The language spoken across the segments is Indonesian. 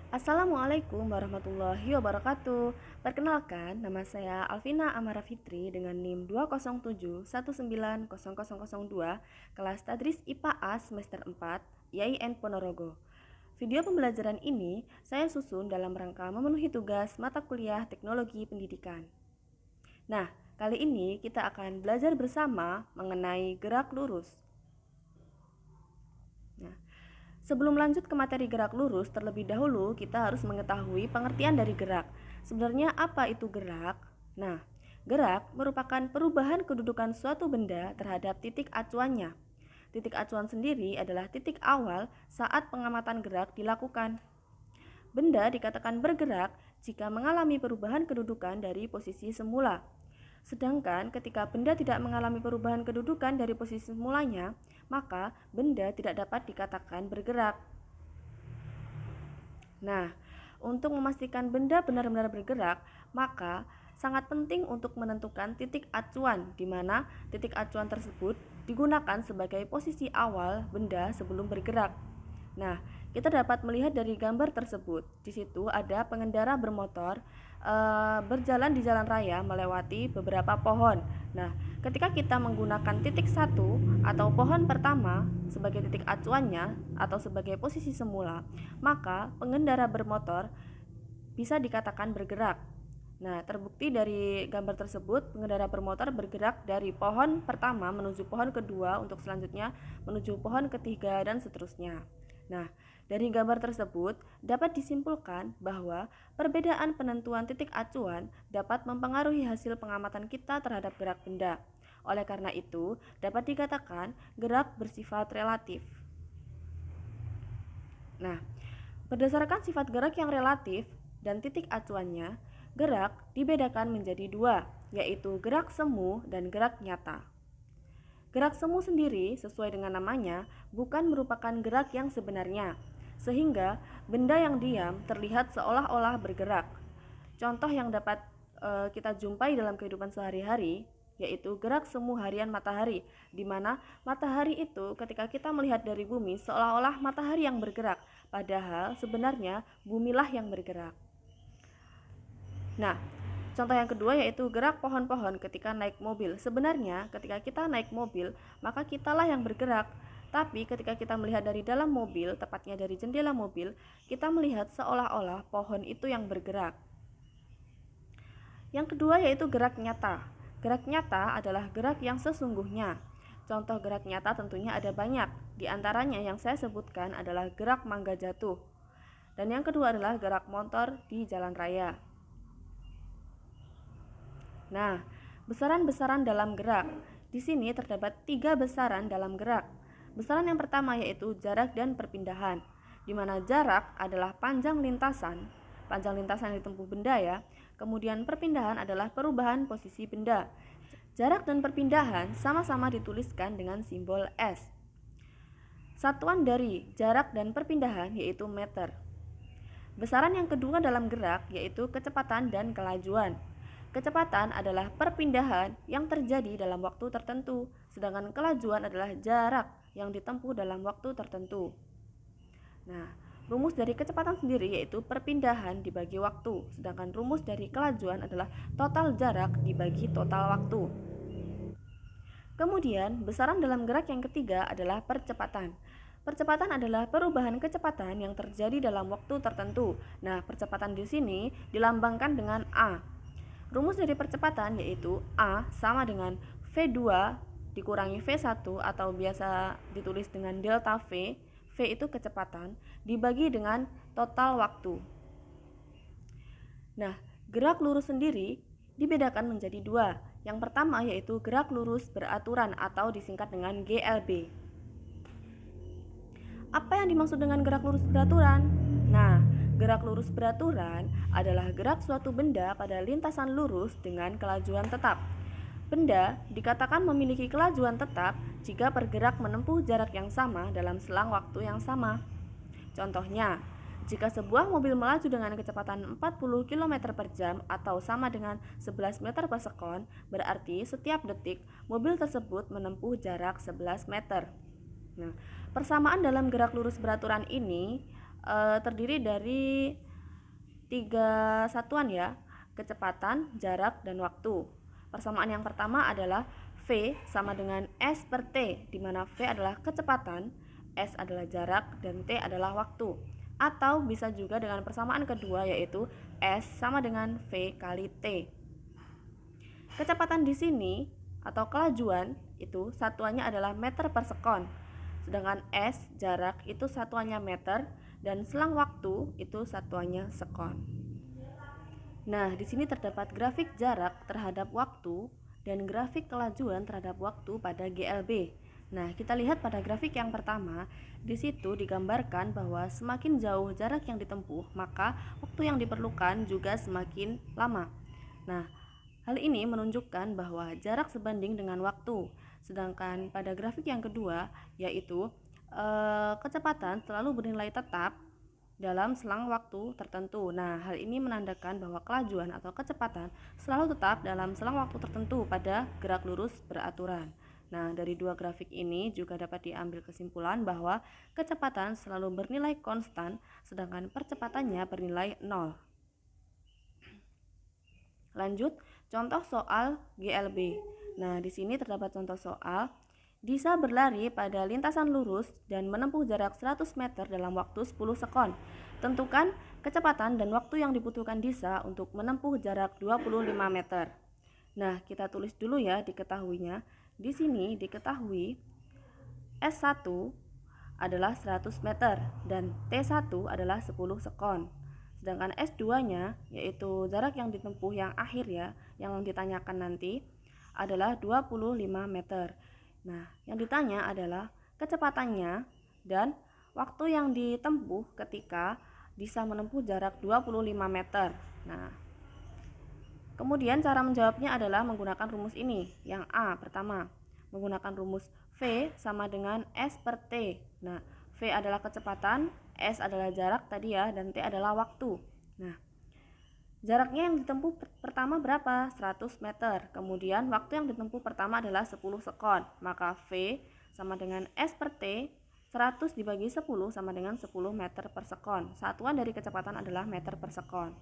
Assalamualaikum warahmatullahi wabarakatuh. Perkenalkan, nama saya Alvina Amara Fitri dengan NIM 207190002, kelas Tadris IPA A semester 4, IAIN Ponorogo. Video pembelajaran ini saya susun dalam rangka memenuhi tugas mata kuliah Teknologi Pendidikan. Nah, kali ini kita akan belajar bersama mengenai gerak lurus. Nah, sebelum lanjut ke materi gerak lurus, terlebih dahulu kita harus mengetahui pengertian dari gerak. Sebenarnya apa itu gerak? Nah, gerak merupakan perubahan kedudukan suatu benda terhadap titik acuannya. Titik acuan sendiri adalah titik awal saat pengamatan gerak dilakukan. Benda dikatakan bergerak jika mengalami perubahan kedudukan dari posisi semula. Sedangkan ketika benda tidak mengalami perubahan kedudukan dari posisi semulanya, maka benda tidak dapat dikatakan bergerak. Nah, untuk memastikan benda benar-benar bergerak, maka sangat penting untuk menentukan titik acuan, di mana titik acuan tersebut digunakan sebagai posisi awal benda sebelum bergerak. Nah, kita dapat melihat dari gambar tersebut. Di situ ada pengendara bermotor berjalan di jalan raya melewati beberapa pohon. Nah, ketika kita menggunakan titik satu atau pohon pertama sebagai titik acuannya atau sebagai posisi semula, maka pengendara bermotor bisa dikatakan bergerak. Nah, terbukti dari gambar tersebut, pengendara bermotor bergerak dari pohon pertama menuju pohon kedua untuk selanjutnya menuju pohon ketiga dan seterusnya. Nah, dari gambar tersebut dapat disimpulkan bahwa perbedaan penentuan titik acuan dapat mempengaruhi hasil pengamatan kita terhadap gerak benda. Oleh karena itu, dapat dikatakan gerak bersifat relatif. Nah, berdasarkan sifat gerak yang relatif dan titik acuannya, gerak dibedakan menjadi dua, yaitu gerak semu dan gerak nyata. Gerak semu sendiri, sesuai dengan namanya, bukan merupakan gerak yang sebenarnya, sehingga benda yang diam terlihat seolah-olah bergerak. Contoh yang dapat kita jumpai dalam kehidupan sehari-hari yaitu gerak semu harian matahari, di mana matahari itu ketika kita melihat dari bumi seolah-olah matahari yang bergerak, padahal sebenarnya bumilah yang bergerak. Nah, contoh yang kedua yaitu gerak pohon-pohon ketika naik mobil. Sebenarnya ketika kita naik mobil, maka kitalah yang bergerak. Tapi ketika kita melihat dari dalam mobil, tepatnya dari jendela mobil, kita melihat seolah-olah pohon itu yang bergerak. Yang kedua yaitu gerak nyata. Gerak nyata adalah gerak yang sesungguhnya. Contoh gerak nyata tentunya ada banyak. Di antaranya yang saya sebutkan adalah gerak mangga jatuh. Dan yang kedua adalah gerak motor di jalan raya. Nah, besaran-besaran dalam gerak. Di sini terdapat 3 besaran dalam gerak. Besaran yang pertama yaitu jarak dan perpindahan, di mana jarak adalah panjang lintasan yang ditempuh benda ya. Kemudian perpindahan adalah perubahan posisi benda. Jarak dan perpindahan sama-sama dituliskan dengan simbol S. Satuan dari jarak dan perpindahan yaitu meter. Besaran yang kedua dalam gerak yaitu kecepatan dan kelajuan. Kecepatan adalah perpindahan yang terjadi dalam waktu tertentu, sedangkan kelajuan adalah jarak yang ditempuh dalam waktu tertentu. Nah, rumus dari kecepatan sendiri yaitu perpindahan dibagi waktu, sedangkan rumus dari kelajuan adalah total jarak dibagi total waktu. Kemudian, besaran dalam gerak yang ketiga adalah percepatan. Percepatan adalah perubahan kecepatan yang terjadi dalam waktu tertentu. Nah, percepatan di sini dilambangkan dengan A. Rumus dari percepatan yaitu A sama dengan V2 dikurangi V1 atau biasa ditulis dengan delta V. V itu kecepatan dibagi dengan total waktu. Nah, gerak lurus sendiri dibedakan menjadi dua. Yang pertama yaitu gerak lurus beraturan atau disingkat dengan GLB. Apa yang dimaksud dengan gerak lurus beraturan? Nah, gerak lurus beraturan adalah gerak suatu benda pada lintasan lurus dengan kelajuan tetap. Benda dikatakan memiliki kelajuan tetap jika bergerak menempuh jarak yang sama dalam selang waktu yang sama. Contohnya, jika sebuah mobil melaju dengan kecepatan 40 km per jam atau sama dengan 11 meter per sekon, berarti setiap detik mobil tersebut menempuh jarak 11 meter. Nah, persamaan dalam gerak lurus beraturan ini terdiri dari 3 satuan ya, kecepatan, jarak, dan waktu. Persamaan yang pertama adalah V sama dengan S per T, di mana V adalah kecepatan, S adalah jarak, dan T adalah waktu. Atau bisa juga dengan persamaan kedua, yaitu S sama dengan V kali T. Kecepatan di sini atau kelajuan itu satuannya adalah meter per sekon, sedangkan S jarak itu satuannya meter dan selang waktu itu satuannya sekon. Nah, di sini terdapat grafik jarak terhadap waktu dan grafik kelajuan terhadap waktu pada GLB. Nah, kita lihat pada grafik yang pertama, di situ digambarkan bahwa semakin jauh jarak yang ditempuh, maka waktu yang diperlukan juga semakin lama. Nah, hal ini menunjukkan bahwa jarak sebanding dengan waktu. Sedangkan pada grafik yang kedua, yaitu kecepatan selalu bernilai tetap dalam selang waktu tertentu. Nah, hal ini menandakan bahwa kelajuan atau kecepatan selalu tetap dalam selang waktu tertentu pada gerak lurus beraturan. Nah, dari dua grafik ini juga dapat diambil kesimpulan bahwa kecepatan selalu bernilai konstan, sedangkan percepatannya bernilai 0. Lanjut, contoh soal GLB. Nah, di sini terdapat contoh soal. Disa berlari pada lintasan lurus dan menempuh jarak 100 meter dalam waktu 10 sekon. Tentukan kecepatan dan waktu yang dibutuhkan Disa untuk menempuh jarak 25 meter. Nah, kita tulis dulu ya diketahuinya. Di sini diketahui S1 adalah 100 meter dan T1 adalah 10 sekon. Sedangkan S2-nya, yaitu jarak yang ditempuh yang akhir ya, yang ditanyakan nanti adalah 25 meter. Nah, yang ditanya adalah kecepatannya dan waktu yang ditempuh ketika bisa menempuh jarak 25 meter. Nah, kemudian cara menjawabnya adalah menggunakan rumus ini. Yang A pertama, menggunakan rumus V sama dengan S per T. Nah, V adalah kecepatan, S adalah jarak tadi ya, dan T adalah waktu. Nah, jaraknya yang ditempuh pertama berapa? 100 meter. Kemudian waktu yang ditempuh pertama adalah 10 sekon. Maka V sama dengan S per T, 100 dibagi 10 sama dengan 10 meter per sekon. Satuan dari kecepatan adalah meter per sekon.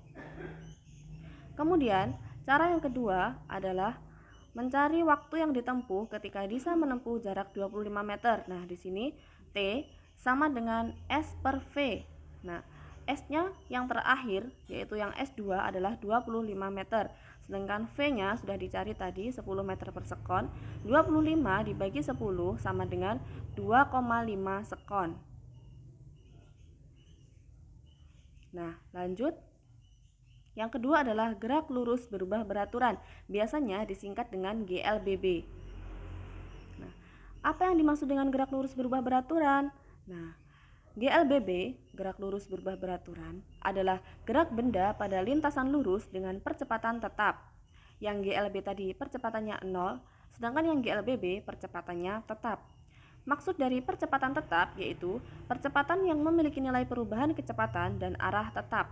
Kemudian, cara yang kedua adalah mencari waktu yang ditempuh ketika Disa menempuh jarak 25 meter. Nah, di sini T sama dengan S per V. Nah, S-nya yang terakhir, yaitu yang S2 adalah 25 meter. Sedangkan V-nya sudah dicari tadi 10 meter per sekon. 25 dibagi 10 sama dengan 2,5 sekon. Nah, lanjut. Yang kedua adalah gerak lurus berubah beraturan, biasanya disingkat dengan GLBB. Nah, apa yang dimaksud dengan gerak lurus berubah beraturan? Nah, GLBB, gerak lurus berubah beraturan, adalah gerak benda pada lintasan lurus dengan percepatan tetap. Yang GLB tadi percepatannya 0, sedangkan yang GLBB percepatannya tetap. Maksud dari percepatan tetap yaitu percepatan yang memiliki nilai perubahan kecepatan dan arah tetap.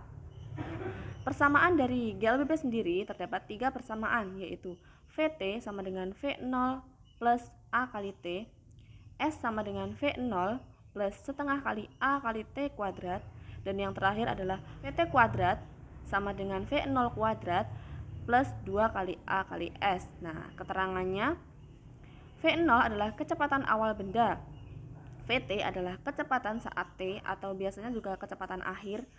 Persamaan dari GLBB sendiri terdapat 3 persamaan, yaitu VT sama dengan V0 plus A kali T, S sama dengan V0 plus setengah kali A kali T kuadrat, dan yang terakhir adalah VT kuadrat sama dengan V0 kuadrat plus 2 kali A kali S. Nah, keterangannya V0 adalah kecepatan awal benda, VT adalah kecepatan saat T atau biasanya juga kecepatan akhir,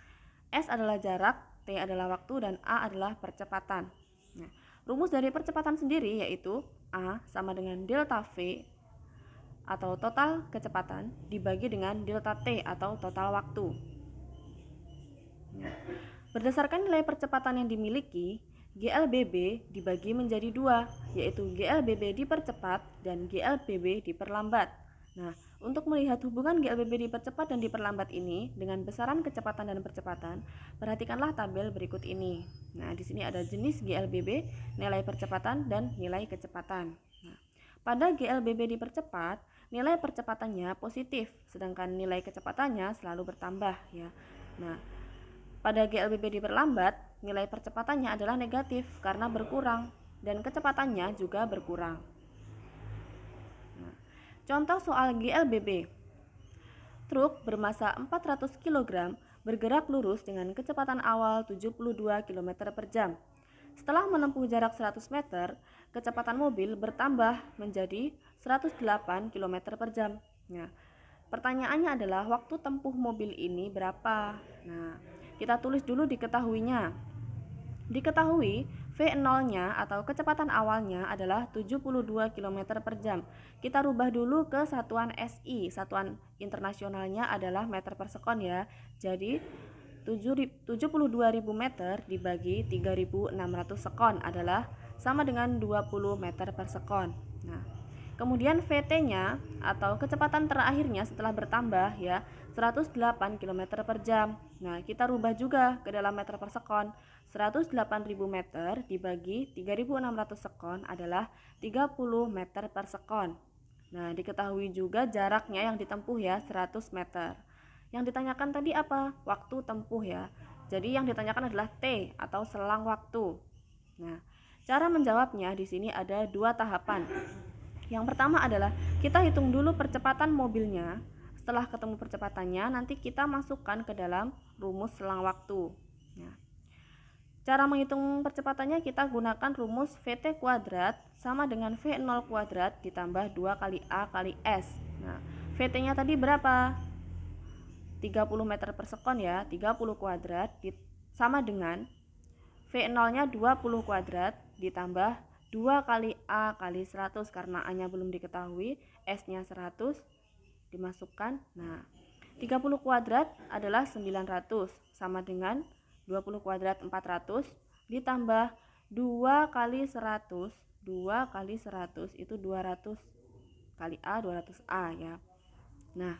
S adalah jarak, T adalah waktu, dan A adalah percepatan. Nah, rumus dari percepatan sendiri yaitu A sama dengan delta V atau total kecepatan dibagi dengan delta T atau total waktu. Nah, berdasarkan nilai percepatan yang dimiliki, GLBB dibagi menjadi 2, yaitu GLBB dipercepat dan GLBB diperlambat. Nah, untuk melihat hubungan GLBB dipercepat dan diperlambat ini dengan besaran kecepatan dan percepatan, perhatikanlah tabel berikut ini. Nah, di sini ada jenis GLBB, nilai percepatan, dan nilai kecepatan. Nah, pada GLBB dipercepat, nilai percepatannya positif, sedangkan nilai kecepatannya selalu bertambah ya. Nah, pada GLBB diperlambat, nilai percepatannya adalah negatif karena berkurang dan kecepatannya juga berkurang. Contoh soal GLBB. Truk bermasa 400 kg bergerak lurus dengan kecepatan awal 72 km per jam. Setelah menempuh jarak 100 meter, kecepatan mobil bertambah menjadi 108 km per jam. Nah, pertanyaannya adalah waktu tempuh mobil ini berapa? Nah, kita tulis dulu diketahuinya. Diketahui V0-nya atau kecepatan awalnya adalah 72 km per jam. Kita rubah dulu ke satuan SI, satuan internasionalnya adalah meter per sekon ya. Jadi 72.000 meter dibagi 3.600 sekon adalah sama dengan 20 meter per sekon. Nah, kemudian VT-nya atau kecepatan terakhirnya setelah bertambah ya 108 km per jam. Nah, kita rubah juga ke dalam meter per sekon. 108.000 meter dibagi 3.600 sekon adalah 30 meter per sekon. Nah, diketahui juga jaraknya yang ditempuh ya 100 meter. Yang ditanyakan tadi apa? Waktu tempuh ya. Jadi yang ditanyakan adalah T atau selang waktu. Nah, cara menjawabnya di sini ada dua tahapan. Yang pertama adalah kita hitung dulu percepatan mobilnya. Setelah ketemu percepatannya, nanti kita masukkan ke dalam rumus selang waktu. Nah, cara menghitung percepatannya kita gunakan rumus VT kuadrat sama dengan V0 kuadrat ditambah 2 kali A kali S. Nah, VT-nya tadi berapa? 30 meter per sekon ya, 30 kuadrat sama dengan V0-nya 20 kuadrat ditambah 2 kali A kali 100 karena A-nya belum diketahui, S-nya 100 dimasukkan. Nah, 30 kuadrat adalah 900 sama dengan 20 kuadrat 400 ditambah 2 kali 100, 2 kali 100 itu 200 kali A, 200A ya. Nah,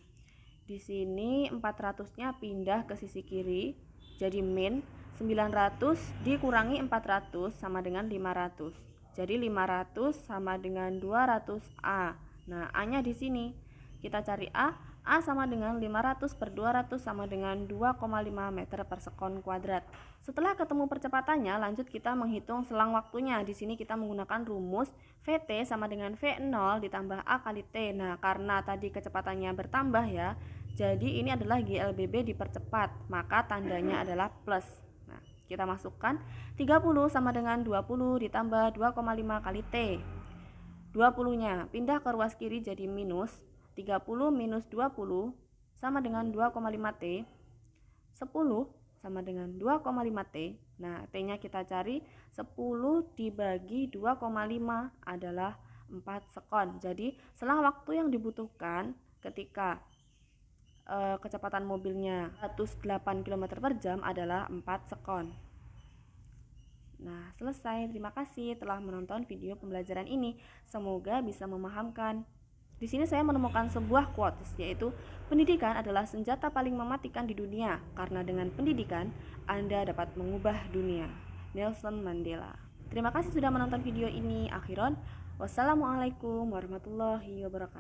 di sini 400-nya pindah ke sisi kiri, jadi min 900 dikurangi 400 sama dengan 500. Jadi 500 sama dengan 200A. Nah, A-nya di sini. Kita cari A sama dengan 500 per 200 sama dengan 2,5 meter per sekon kuadrat. Setelah ketemu percepatannya, lanjut kita menghitung selang waktunya. Di sini kita menggunakan rumus VT sama dengan V0 ditambah A kali T. Nah, karena tadi kecepatannya bertambah ya, jadi ini adalah GLBB dipercepat, maka tandanya adalah plus. Nah, kita masukkan 30 sama dengan 20 ditambah 2,5 kali T. 20-nya pindah ke ruas kiri jadi minus. 30 minus 20 sama dengan 2,5 T. 10 sama dengan 2,5 T. Nah, T-nya kita cari 10 dibagi 2,5 adalah 4 sekon. Jadi, selang waktu yang dibutuhkan ketika kecepatan mobilnya 108 km per jam adalah 4 sekon. Nah, selesai. Terima kasih telah menonton video pembelajaran ini. Semoga bisa memahamkan. Di sini saya menemukan sebuah quotes, yaitu pendidikan adalah senjata paling mematikan di dunia karena dengan pendidikan Anda dapat mengubah dunia. Nelson Mandela. Terima kasih sudah menonton video ini. Akhiron, wassalamualaikum warahmatullahi wabarakatuh.